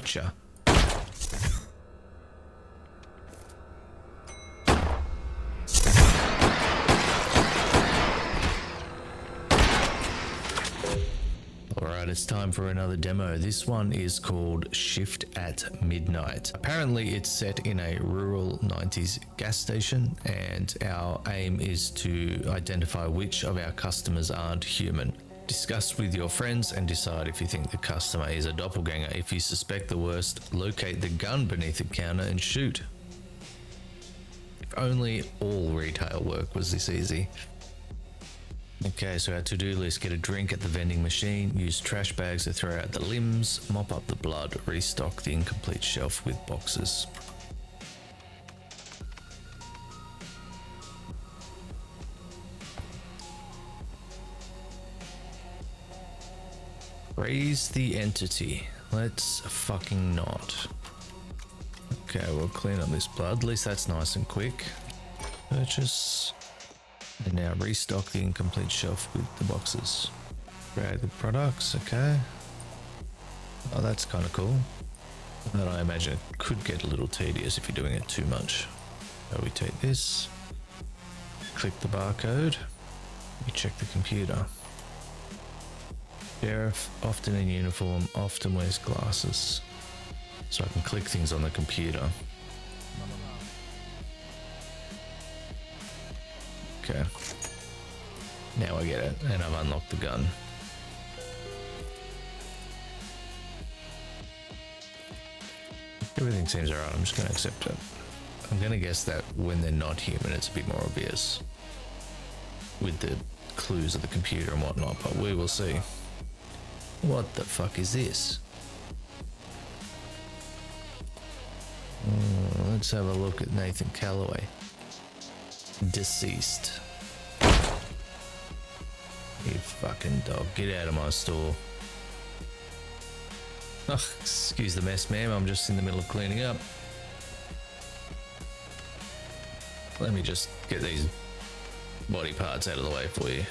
Gotcha. Alright, it's time for another demo. This one is called Shift at Midnight. Apparently it's set in a rural 90s gas station, and our aim is to identify which of our customers aren't human. Discuss with your friends and decide if you think the customer is a doppelganger. If you suspect the worst, locate the gun beneath the counter and shoot. If only all retail work was this easy. Okay, so our to-do list: get a drink at the vending machine, use trash bags to throw out the limbs, mop up the blood, restock the incomplete shelf with boxes. Raise the entity. Let's fucking not. Okay, we'll clean up this blood. At least that's nice and quick. Purchase. And now restock the incomplete shelf with the boxes. Grab the products, okay. Oh, that's kind of cool. But I imagine it could get a little tedious if you're doing it too much. So we take this, click the barcode, we check the computer. Sheriff, often in uniform, often wears glasses. So I can click things on the computer. Okay. Now I get it, and I've unlocked the gun. Everything seems alright, I'm just going to accept it. I'm going to guess that when they're not human, it's a bit more obvious with the clues of the computer and whatnot, but we will see. What the fuck is this? Let's have a look at Nathan Calloway. Deceased. You fucking dog, get out of my store. Oh, excuse the mess, ma'am, I'm just in the middle of cleaning up. Let me just get these body parts out of the way for you.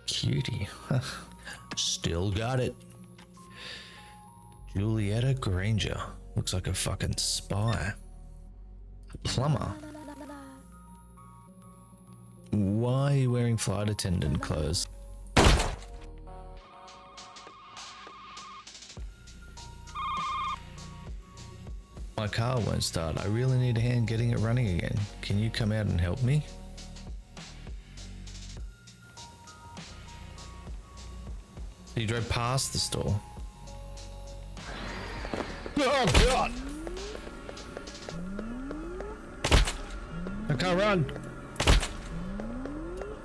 Cutie. Still got it. Julietta Granger. Looks like a fucking spy. A plumber. Why are you wearing flight attendant clothes? My car won't start. I really need a hand getting it running again. Can you come out and help me? You drove past the store. Oh god! I can't run!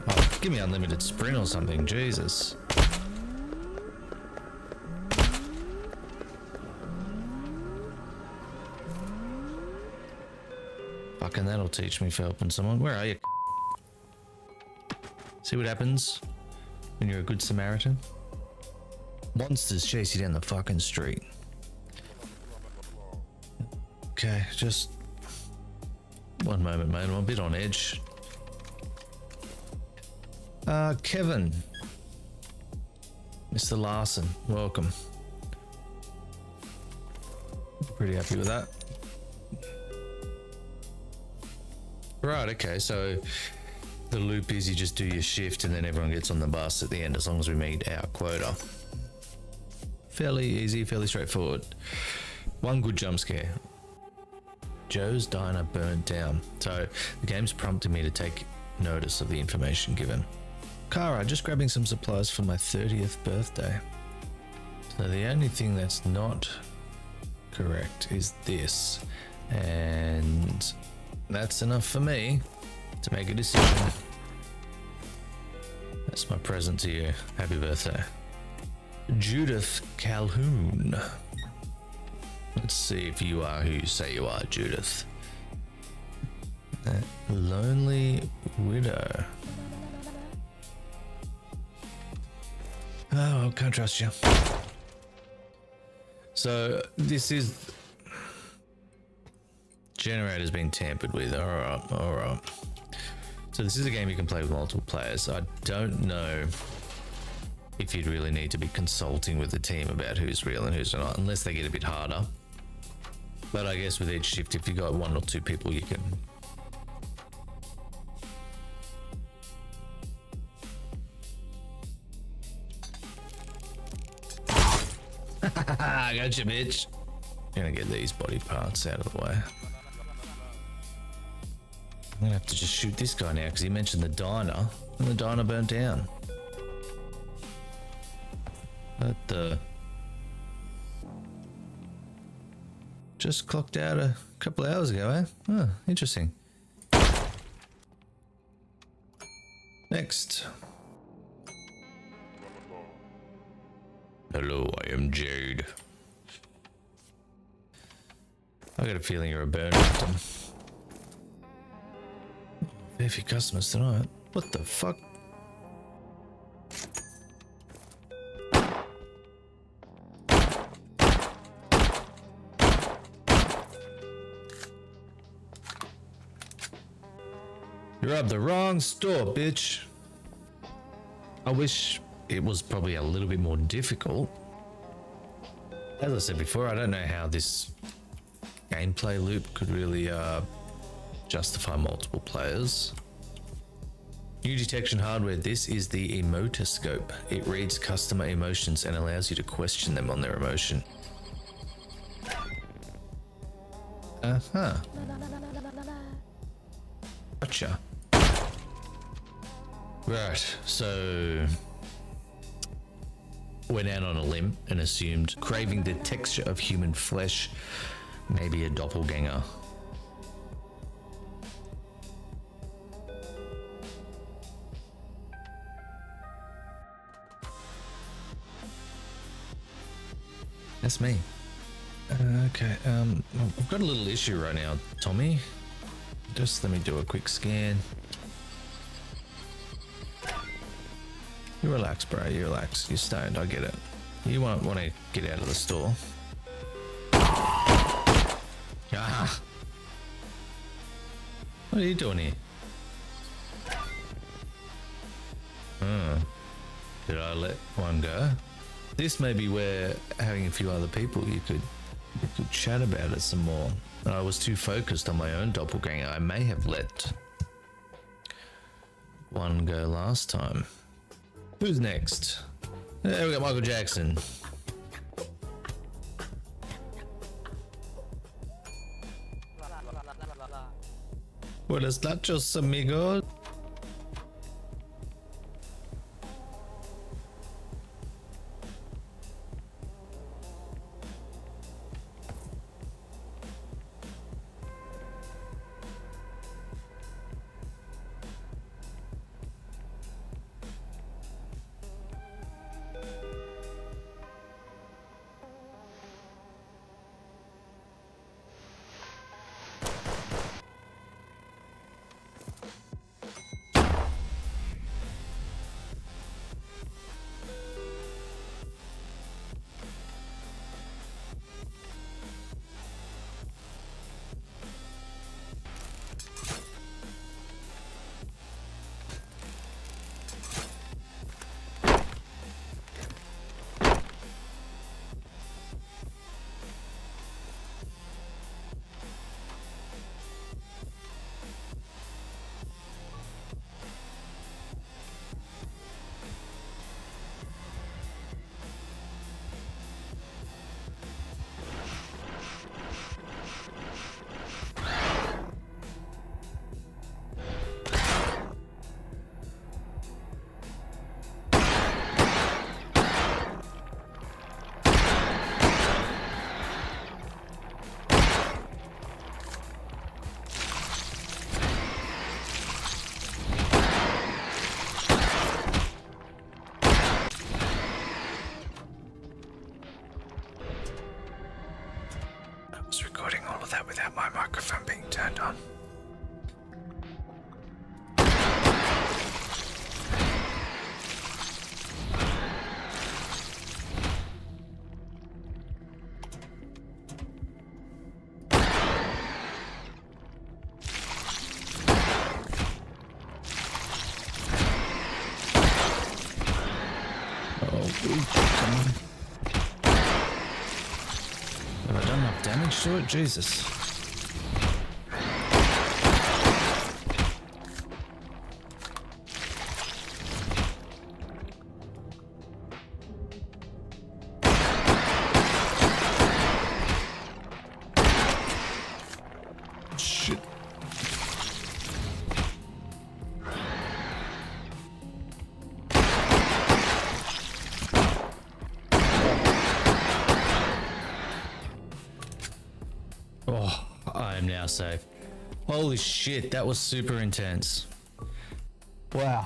Oh, give me unlimited sprint or something, Jesus. Fucking that'll teach me for helping someone. Where are you? See what happens when you're a good Samaritan? Monsters chase you down the fucking street. Okay, just one moment, mate. I'm a bit on edge. Kevin. Mr. Larson, welcome. Pretty happy with that. Right, okay, so the loop is you just do your shift and then everyone gets on the bus at the end as long as we meet our quota. Fairly easy, fairly straightforward. One good jump scare. Joe's diner burnt down. So the game's prompting me to take notice of the information given. Kara, just grabbing some supplies for my 30th birthday. So the only thing that's not correct is this. And that's enough for me to make a decision. That's my present to you. Happy birthday. Judith Calhoun. Let's see if you are who you say you are, Judith. Lonely widow. Oh, I can't trust you. So this is generator's been tampered with. Alright. So this is a game you can play with multiple players. I don't know if you'd really need to be consulting with the team about who's real and who's not, unless they get a bit harder. But I guess with each shift, if you got 1 or 2 people, you can. I got you, bitch. Gonna get these body parts out of the way. I'm gonna have to just shoot this guy now because he mentioned the diner, and the diner burnt down. But just clocked out a couple of hours ago, eh? Oh, interesting. Next. Hello, I am Jade. I got a feeling you're a burn victim. Very few customers tonight. What the fuck? You robbed the wrong store, bitch. I wish it was probably a little bit more difficult. As I said before, I don't know how this gameplay loop could really justify multiple players. New detection hardware. This is the emotoscope. It reads customer emotions and allows you to question them on their emotion. Uh-huh. Gotcha. Right, so went out on a limb and assumed craving the texture of human flesh may be a doppelganger. That's me. Okay, I've got a little issue right now, Tommy. Just let me do a quick scan. You relax, bro. You relax. You're stoned. I get it. You won't want to get out of the store. Ah! What are you doing here? Did I let one go? This may be where having a few other people you could chat about it some more. I was too focused on my own doppelganger. I may have let one go last time. Who's next? There we got Michael Jackson. Buenas noches, amigos. Have I done enough damage to it? Jesus. Shit. Oh, I am now safe. Holy shit, that was super intense. Wow.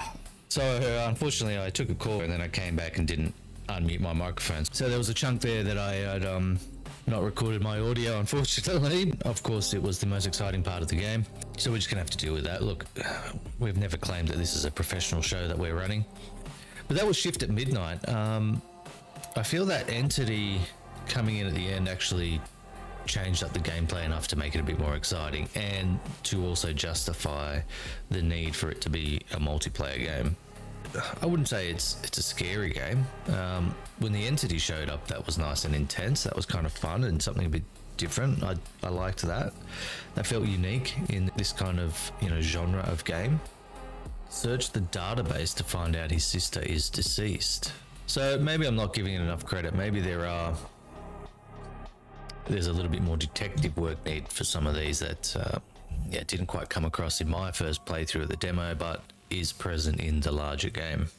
So unfortunately I took a call and then I came back and didn't unmute my microphone. So there was a chunk there that I had not recorded my audio, unfortunately. Of course, it was the most exciting part of the game. So we're just gonna have to deal with that. Look, we've never claimed that this is a professional show that we're running. But that was Shift at Midnight. I feel that entity coming in at the end actually changed up the gameplay enough to make it a bit more exciting and to also justify the need for it to be a multiplayer game. I wouldn't say it's a scary game. When the entity showed up, that was nice and intense. That was kind of fun and something a bit different. I liked that. That felt unique in this kind of genre of game. Search the database to find out his sister is deceased. So maybe I'm not giving it enough credit. Maybe there's a little bit more detective work needed for some of these that didn't quite come across in my first playthrough of the demo, but is present in the larger game.